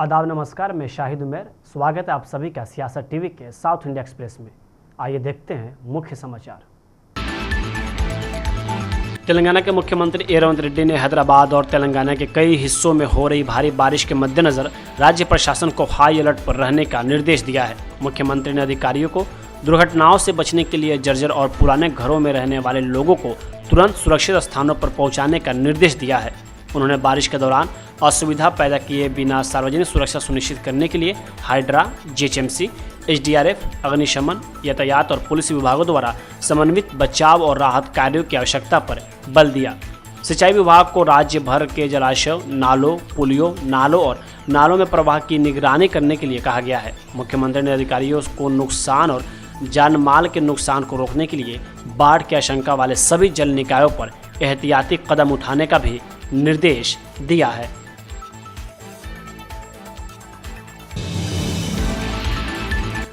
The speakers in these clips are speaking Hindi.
आदाब नमस्कार, मैं शाहिद उमेर। स्वागत है आप सभी का सियासत टीवी के साउथ इंडिया एक्सप्रेस में। आइए देखते हैं मुख्य समाचार। तेलंगाना के मुख्यमंत्री रेवंत रेड्डी ने हैदराबाद और तेलंगाना के कई हिस्सों में हो रही भारी बारिश के मद्देनजर राज्य प्रशासन को हाई अलर्ट पर रहने का निर्देश दिया है। मुख्यमंत्री ने अधिकारियों को दुर्घटनाओं से बचने के लिए जर्जर और पुराने घरों में रहने वाले लोगों को तुरंत सुरक्षित स्थानों पर पहुंचाने का निर्देश दिया है। उन्होंने बारिश के दौरान असुविधा पैदा किए बिना सार्वजनिक सुरक्षा सुनिश्चित करने के लिए हाइड्रा, जीएचएमसी, एसडीआरएफ, अग्निशमन, यातायात और पुलिस विभागों द्वारा समन्वित बचाव और राहत कार्यों की आवश्यकता पर बल दिया। सिंचाई विभाग को राज्य भर के जलाशयों, नालों, पुलियों, नालों और नालों में प्रवाह की निगरानी करने के लिए कहा गया है। मुख्यमंत्री ने अधिकारियों को नुकसान और जान माल के नुकसान को रोकने के लिए बाढ़ की आशंका वाले सभी जल निकायों पर एहतियाती कदम उठाने का भी निर्देश दिया है।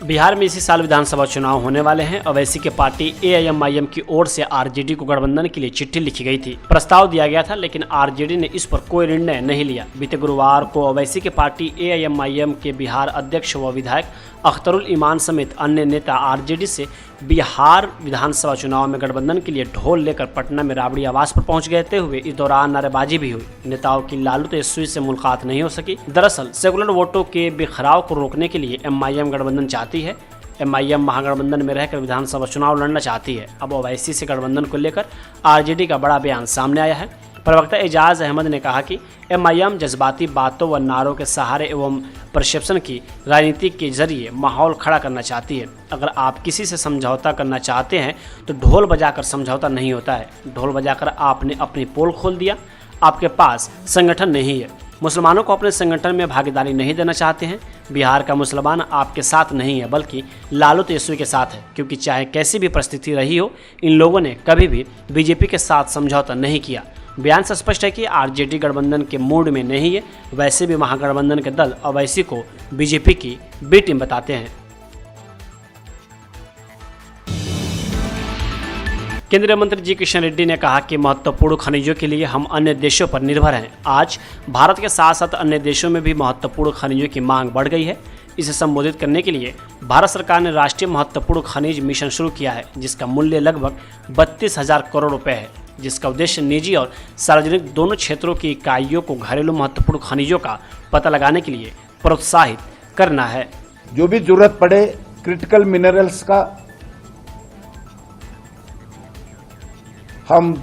बिहार में इसी साल विधानसभा चुनाव होने वाले हैं। ओवैसी की पार्टी एआईएमआईएम की ओर से आरजेडी को गठबंधन के लिए चिट्ठी लिखी गई थी। प्रस्ताव दिया गया था, लेकिन आरजेडी ने इस पर कोई निर्णय नहीं लिया। बीते गुरुवार को ओवैसी की पार्टी एआईएमआईएम के बिहार अध्यक्ष व विधायक अख्तरुल ईमान समेत अन्य नेता आरजेडी से बिहार विधानसभा चुनाव में गठबंधन के लिए ढोल लेकर पटना में राबड़ी आवास पर पहुंच गए हुए इस दौरान नारेबाजी भी हुई। नेताओं की लालू तेजस्वी से मुलाकात नहीं हो सकी। दरअसल सेकुलर वोटों के बिखराव को रोकने के लिए एमआईएम गठबंधन चाहती है। एमआईएम महागठबंधन में रहकर विधानसभा चुनाव लड़ना चाहती है। अब ओवैसी से गठबंधन को लेकर आरजेडी का बड़ा बयान सामने आया है। प्रवक्ता एजाज अहमद ने कहा कि एमआईएम जज्बाती बातों व नारों के सहारे एवं परसेप्शन की राजनीति के जरिए माहौल खड़ा करना चाहती है। अगर आप किसी से समझौता करना चाहते हैं तो ढोल बजाकर समझौता नहीं होता है। ढोल बजाकर आपने अपनी पोल खोल दिया। आपके पास संगठन नहीं है। मुसलमानों को अपने संगठन में भागीदारी नहीं देना चाहते हैं। बिहार का मुसलमान आपके साथ नहीं है, बल्कि लालू तेजस्वी के साथ है, क्योंकि चाहे कैसी भी परिस्थिति रही हो, इन लोगों ने कभी भी बीजेपी के साथ समझौता नहीं किया। बयान से स्पष्ट है कि आरजेडी गठबंधन के मूड में नहीं है। वैसे भी महागठबंधन के दल ओवैसी को बीजेपी की बी टीम बताते हैं। केंद्रीय मंत्री जी किशन रेड्डी ने कहा कि महत्वपूर्ण खनिजों के लिए हम अन्य देशों पर निर्भर हैं। आज भारत के साथ साथ अन्य देशों में भी महत्वपूर्ण खनिजों की मांग बढ़ गई है। इसे संबोधित करने के लिए भारत सरकार ने राष्ट्रीय महत्वपूर्ण खनिज मिशन शुरू किया है, जिसका मूल्य लगभग 32,000 करोड़ रुपए है, जिसका उद्देश्य निजी और सार्वजनिक दोनों क्षेत्रों की इकाइयों को घरेलू महत्वपूर्ण खनिजों का पता लगाने के लिए प्रोत्साहित करना है। जो भी जरूरत पड़े क्रिटिकल मिनरल्स का, हम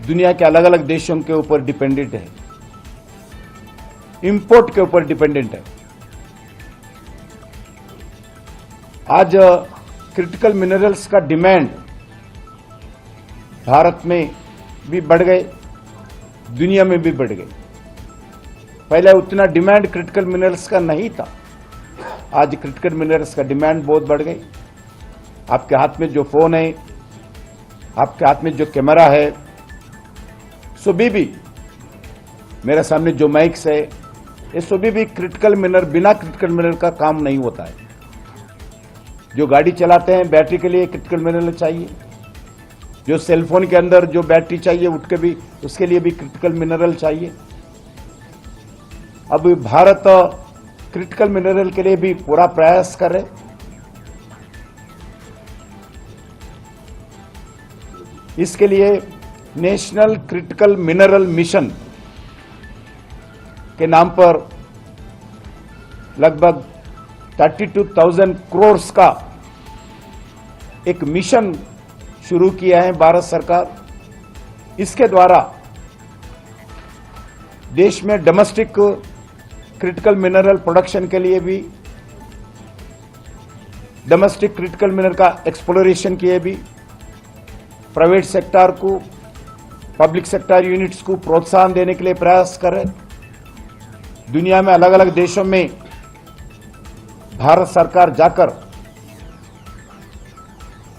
दुनिया के अलग अलग देशों के ऊपर डिपेंडेंट है, इंपोर्ट के ऊपर डिपेंडेंट है। आज क्रिटिकल मिनरल्स का डिमांड भारत में भी बढ़ गए, दुनिया में भी बढ़ गई। पहले उतना डिमांड क्रिटिकल मिनरल्स का नहीं था। आज क्रिटिकल मिनरल्स का डिमांड बहुत बढ़ गई। आपके हाथ में जो फोन है, आपके हाथ में जो कैमरा है, सभी भी मेरे सामने जो माइक्स है, ये सभी भी क्रिटिकल मिनरल, बिना क्रिटिकल मिनरल का काम नहीं होता है। जो गाड़ी चलाते हैं बैटरी के लिए क्रिटिकल मिनरल चाहिए, जो सेलफोन के अंदर जो बैटरी चाहिए उठ के भी उसके लिए भी क्रिटिकल मिनरल चाहिए। अब भारत क्रिटिकल मिनरल के लिए भी पूरा प्रयास करे। इसके लिए नेशनल क्रिटिकल मिनरल मिशन के नाम पर लगभग 32,000 करोड़ का एक मिशन शुरू किया है भारत सरकार। इसके द्वारा देश में डोमेस्टिक क्रिटिकल मिनरल प्रोडक्शन के लिए भी, डोमेस्टिक क्रिटिकल मिनरल का एक्सप्लोरेशन के लिए भी प्राइवेट सेक्टर को, पब्लिक सेक्टर यूनिट्स को प्रोत्साहन देने के लिए प्रयास करें। दुनिया में अलग अलग देशों में भारत सरकार जाकर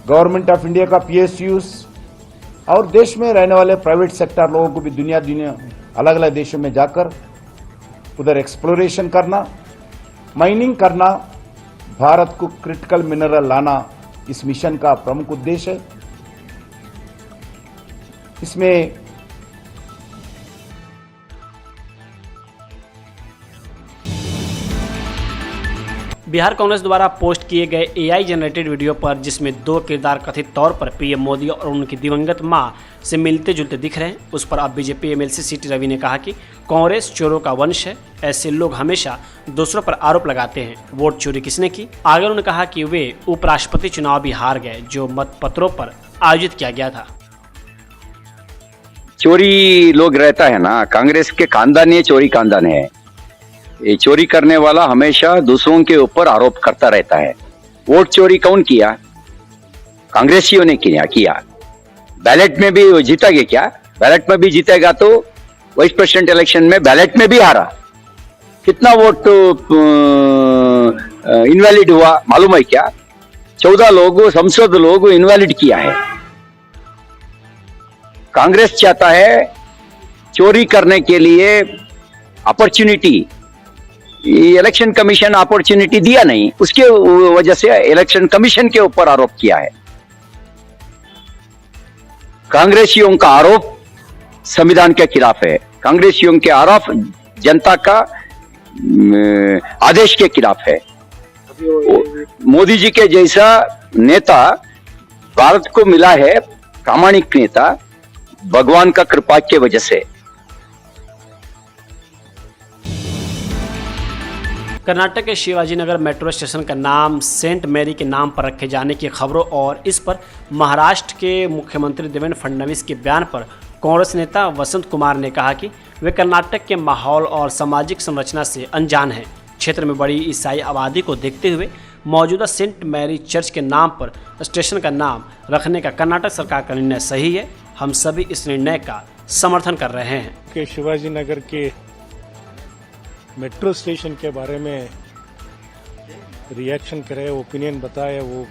गवर्नमेंट ऑफ इंडिया का पीएसयूज और देश में रहने वाले प्राइवेट सेक्टर लोगों को भी दुनिया अलग अलग देशों में जाकर उधर एक्सप्लोरेशन करना, माइनिंग करना, भारत को क्रिटिकल मिनरल लाना इस मिशन का प्रमुख उद्देश्य है। इसमें बिहार कांग्रेस द्वारा पोस्ट किए गए एआई जनरेटेड वीडियो पर जिसमें दो किरदार कथित तौर पर पीएम मोदी और उनकी दिवंगत मां से मिलते जुलते दिख रहे हैं, उस पर अब बीजेपी एमएलसी सीटी रवि ने कहा कि कांग्रेस चोरों का वंश है। ऐसे लोग हमेशा दूसरों पर आरोप लगाते हैं, वोट चोरी किसने की। आगे उन्होंने कहा कि वे उपराष्ट्रपति चुनाव भी हार गए जो मतपत्रों पर आयोजित किया गया था। चोरी लोग रहता है ना, कांग्रेस के खानदान ये चोरी खानदान है। ये चोरी करने वाला हमेशा दूसरों के ऊपर आरोप करता रहता है। वोट चोरी कौन किया? कांग्रेसियों ने किया। बैलेट में भी जीता गया क्या? बैलेट में भी जीतेगा तो वाइस प्रेसिडेंट इलेक्शन में बैलेट में भी हारा। कितना वोट इनवैलिड हुआ मालूम है क्या? 14 लोग संसद लोग इनवैलिड किया है। कांग्रेस चाहता है चोरी करने के लिए अपॉर्चुनिटी, इलेक्शन कमीशन अपॉर्चुनिटी दिया नहीं, उसके वजह से इलेक्शन कमीशन के ऊपर आरोप किया है। कांग्रेसियों का आरोप संविधान के खिलाफ है। कांग्रेसियों के आरोप जनता का आदेश के खिलाफ है। मोदी जी के जैसा नेता भारत को मिला है, प्रामाणिक नेता, भगवान का कृपा के वजह से। कर्नाटक के शिवाजीनगर मेट्रो स्टेशन का नाम सेंट मैरी के नाम पर रखे जाने की खबरों और इस पर महाराष्ट्र के मुख्यमंत्री देवेंद्र फडणवीस के बयान पर कांग्रेस नेता वसंत कुमार ने कहा कि वे कर्नाटक के माहौल और सामाजिक संरचना से अनजान हैं। क्षेत्र में बड़ी ईसाई आबादी को देखते हुए मौजूदा सेंट मैरी चर्च के नाम पर स्टेशन का नाम रखने का कर्नाटक सरकार का निर्णय सही है। हम सभी इस निर्णय का समर्थन कर रहे हैं। के शिवाजीनगर के मेट्रो स्टेशन के बारे में रिएक्शन करे, ओपिनियन बताए, वो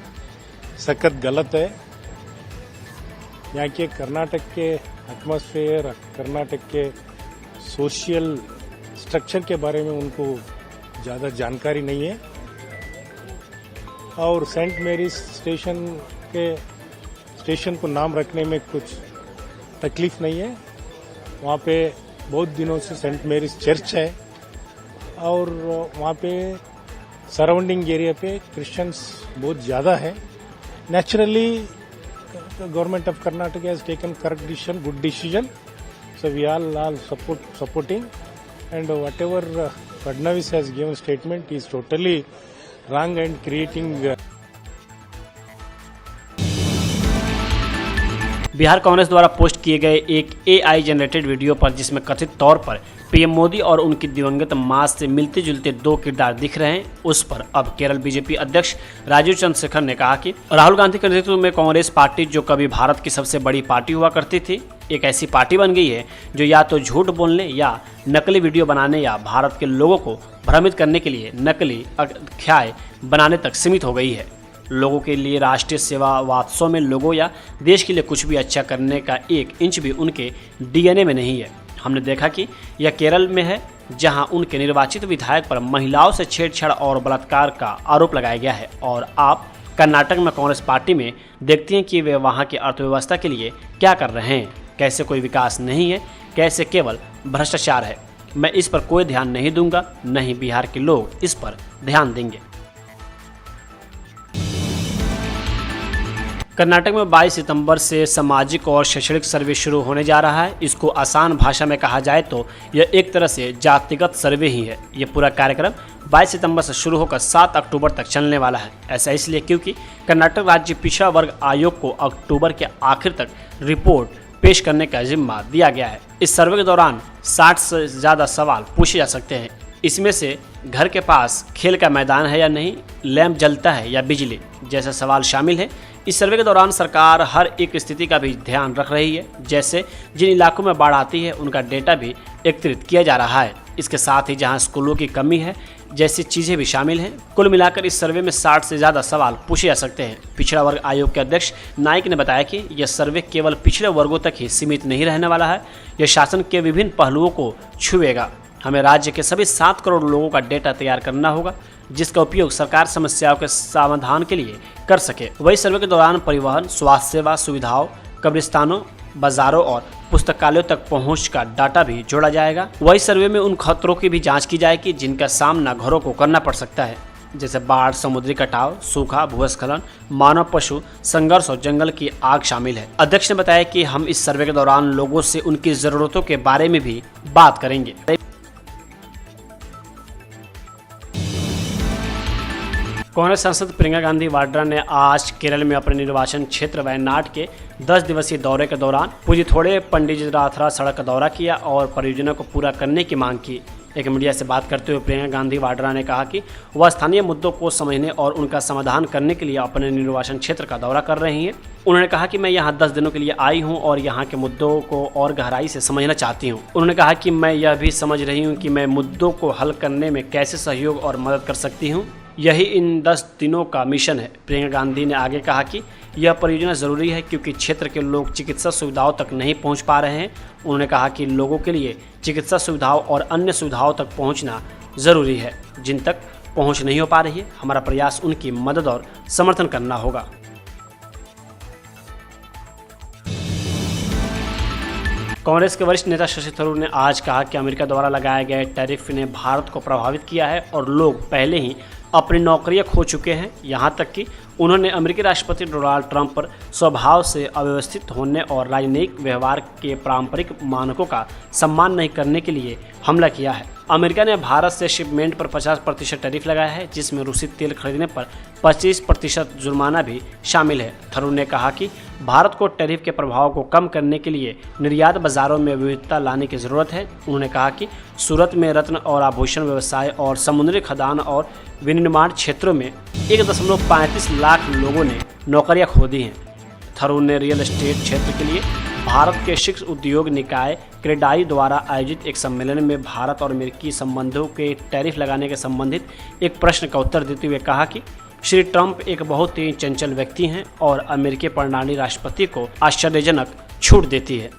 सख्त गलत है। यहाँ के कर्नाटक के एटमॉस्फेयर, कर्नाटक के सोशल स्ट्रक्चर के बारे में उनको ज़्यादा जानकारी नहीं है। और सेंट मैरी स्टेशन को नाम रखने में कुछ तकलीफ नहीं है। वहाँ पे बहुत दिनों से सेंट मैरीज चर्च है और वहाँ पे सराउंडिंग एरिया पे क्रिश्चियंस बहुत ज़्यादा है। Naturally government of Karnataka has taken correct decision, good decision, so we all supporting, and whatever Fadnavis has given statement is totally wrong and creating Bihar Congress द्वारा पोस्ट किए गए एक एआई जनरेटेड वीडियो पर जिसमें कथित तौर पर पीएम मोदी और उनकी दिवंगत मां से मिलते जुलते दो किरदार दिख रहे हैं, उस पर अब केरल बीजेपी अध्यक्ष राजीव चंद्रशेखर ने कहा कि राहुल गांधी के नेतृत्व में कांग्रेस पार्टी जो कभी भारत की सबसे बड़ी पार्टी हुआ करती थी, एक ऐसी पार्टी बन गई है जो या तो झूठ बोलने या नकली वीडियो बनाने या भारत के लोगों को भ्रमित करने के लिए नकली आख्याय बनाने तक सीमित हो गई है। लोगों के लिए राष्ट्रीय सेवा वात्सव में लोगों या देश के लिए कुछ भी अच्छा करने का 1 इंच भी उनके डीएनए में नहीं है। हमने देखा कि यह केरल में है जहां उनके निर्वाचित विधायक पर महिलाओं से छेड़छाड़ और बलात्कार का आरोप लगाया गया है, और आप कर्नाटक में कांग्रेस पार्टी में देखते हैं कि वे वहां की अर्थव्यवस्था के लिए क्या कर रहे हैं, कैसे कोई विकास नहीं है, कैसे केवल भ्रष्टाचार है। मैं इस पर कोई ध्यान नहीं दूंगा, नहीं बिहार के लोग इस पर ध्यान देंगे। कर्नाटक में 22 सितंबर से सामाजिक और शैक्षणिक सर्वे शुरू होने जा रहा है। इसको आसान भाषा में कहा जाए तो यह एक तरह से जातिगत सर्वे ही है। यह पूरा कार्यक्रम 22 सितंबर से शुरू होकर 7 अक्टूबर तक चलने वाला है। ऐसा इसलिए क्योंकि कर्नाटक राज्य पिछड़ा वर्ग आयोग को अक्टूबर के आखिर तक रिपोर्ट पेश करने का जिम्मा दिया गया है। इस सर्वे के दौरान 60 से ज़्यादा सवाल पूछे जा सकते हैं। इसमें से घर के पास खेल का मैदान है या नहीं, लैंप जलता है या बिजली जैसे सवाल शामिल हैं। इस सर्वे के दौरान सरकार हर एक स्थिति का भी ध्यान रख रही है, जैसे जिन इलाकों में बाढ़ आती है उनका डेटा भी एकत्रित किया जा रहा है। इसके साथ ही जहां स्कूलों की कमी है जैसी चीज़ें भी शामिल हैं। कुल मिलाकर इस सर्वे में 60 से ज़्यादा सवाल पूछे जा सकते हैं। पिछड़ा वर्ग आयोग के अध्यक्ष नाइक ने बताया कि यह सर्वे केवल पिछड़े वर्गों तक ही सीमित नहीं रहने वाला है, यह शासन के विभिन्न पहलुओं को छुएगा। हमें राज्य के सभी 7 करोड़ लोगों का डेटा तैयार करना होगा जिसका उपयोग सरकार समस्याओं के समाधान के लिए कर सके। वही सर्वे के दौरान परिवहन, स्वास्थ्य सेवा सुविधाओं, कब्रिस्तानों, बाजारों और पुस्तकालयों तक पहुंच का डाटा भी जोड़ा जाएगा। वही सर्वे में उन खतरों की भी जांच की जाएगी जिनका सामना घरों को करना पड़ सकता है। जैसे बाढ़, समुद्री कटाव, सूखा, भूस्खलन, मानव पशु संघर्ष और जंगल की आग शामिल है। अध्यक्ष ने बताया कि हम इस सर्वे के दौरान लोगों से उनकी जरूरतों के बारे में भी बात करेंगे। कांग्रेस सांसद प्रियंका गांधी वाड्रा ने आज केरल में अपने निर्वाचन क्षेत्र वायनाड के 10 दिवसीय दौरे के दौरान पूजिथोड़े पंडितराथरा सड़क का दौरा किया और परियोजना को पूरा करने की मांग की। एक मीडिया से बात करते हुए प्रियंका गांधी वाड्रा ने कहा कि वह स्थानीय मुद्दों को समझने और उनका समाधान करने के लिए अपने निर्वाचन क्षेत्र का दौरा कर रही हैं। उन्होंने कहा कि मैं यहाँ 10 दिनों के लिए आई हूँ और यहाँ के मुद्दों को और गहराई से समझना चाहती हूँ। उन्होंने कहा कि मैं यह भी समझ रही हूँ कि मैं मुद्दों को हल करने में कैसे सहयोग और मदद कर सकती हूँ। यही इन 10 दिनों का मिशन है। प्रियंका गांधी ने आगे कहा कि यह परियोजना जरूरी है क्योंकि क्षेत्र के लोग चिकित्सा सुविधाओं तक नहीं पहुंच पा रहे हैं। उन्होंने कहा कि लोगों के लिए चिकित्सा सुविधाओं और अन्य सुविधाओं तक पहुंचना जरूरी है जिन तक पहुंच नहीं हो पा रही है। हमारा प्रयास उनकी मदद और समर्थन करना होगा। कांग्रेस के वरिष्ठ नेता शशि थरूर ने आज कहा कि अमेरिका द्वारा लगाए गए टैरिफ ने भारत को प्रभावित किया है और लोग पहले ही अपनी नौकरियां खो चुके हैं। यहां तक कि उन्होंने अमेरिकी राष्ट्रपति डोनाल्ड ट्रंप पर स्वभाव से अव्यवस्थित होने और राजनयिक व्यवहार के पारंपरिक मानकों का सम्मान नहीं करने के लिए हमला किया है। अमेरिका ने भारत से शिपमेंट पर 50% टैरिफ लगाया है, जिसमें रूसी तेल खरीदने पर 25% जुर्माना भी शामिल है। थरूर ने कहा कि भारत को टैरिफ के प्रभाव को कम करने के लिए निर्यात बाजारों में विविधता लाने की जरूरत है। उन्होंने कहा कि सूरत में रत्न और आभूषण व्यवसाय और समुद्री खदान और विनिर्माण क्षेत्रों में 1.35 लाख लोगों ने नौकरियां खो दी हैं। थरूर ने रियल एस्टेट क्षेत्र के लिए भारत के शीर्ष उद्योग निकाय क्रेडाई द्वारा आयोजित एक सम्मेलन में भारत और अमेरिकी संबंधों के टैरिफ लगाने के संबंधित एक प्रश्न का उत्तर देते हुए कहा कि श्री ट्रंप एक बहुत ही चंचल व्यक्ति हैं और अमेरिकी प्रणाली राष्ट्रपति को आश्चर्यजनक छूट देती है।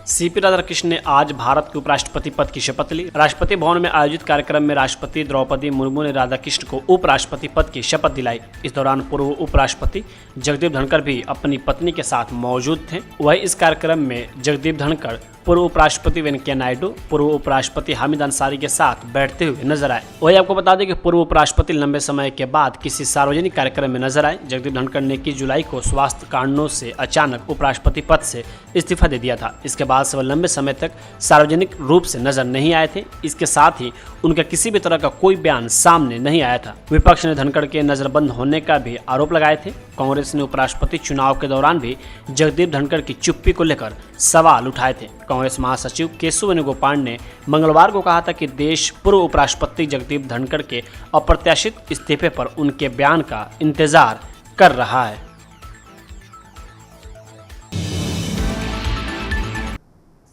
सीपी राधाकृष्णन ने आज भारत के उपराष्ट्रपति पद की शपथ ली। राष्ट्रपति भवन में आयोजित कार्यक्रम में राष्ट्रपति द्रौपदी मुर्मू ने राधाकृष्णन को उपराष्ट्रपति पद की शपथ दिलाई। इस दौरान पूर्व उपराष्ट्रपति जगदीप धनखड़ भी अपनी पत्नी के साथ मौजूद थे। वहीं इस कार्यक्रम में जगदीप धनखड़ पूर्व उपराष्ट्रपति वेंकैया नायडू, पूर्व उपराष्ट्रपति हामिद अंसारी के साथ बैठते हुए नजर आए। वही आपको बता दें कि पूर्व उपराष्ट्रपति लंबे समय के बाद किसी सार्वजनिक कार्यक्रम में नजर आए। जगदीप धनखड़ ने 21 जुलाई को स्वास्थ्य कारणों से अचानक उपराष्ट्रपति पद से इस्तीफा दे दिया था। इसके बाद से वह लंबे समय तक सार्वजनिक रूप से नजर नहीं आए थे। इसके साथ ही उनका किसी भी तरह का कोई बयान सामने नहीं आया था। विपक्ष ने धनखड़ के नजरबंद होने का भी आरोप लगाए थे। कांग्रेस ने उपराष्ट्रपति चुनाव के दौरान भी जगदीप धनखड़ की चुप्पी को लेकर सवाल उठाए थे। कांग्रेस महासचिव केशव वेणुगोपाल ने मंगलवार को कहा था कि देश पूर्व उपराष्ट्रपति जगदीप धनखड़ के अप्रत्याशित इस्तीफे पर उनके बयान का इंतजार कर रहा है।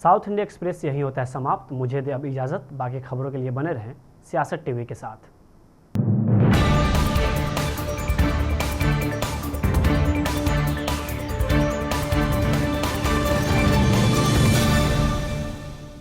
साउथ इंडिया एक्सप्रेस यही होता है समाप्त। मुझे दे अब इजाजत। बाकी खबरों के लिए बने रहें सियासत टीवी के साथ।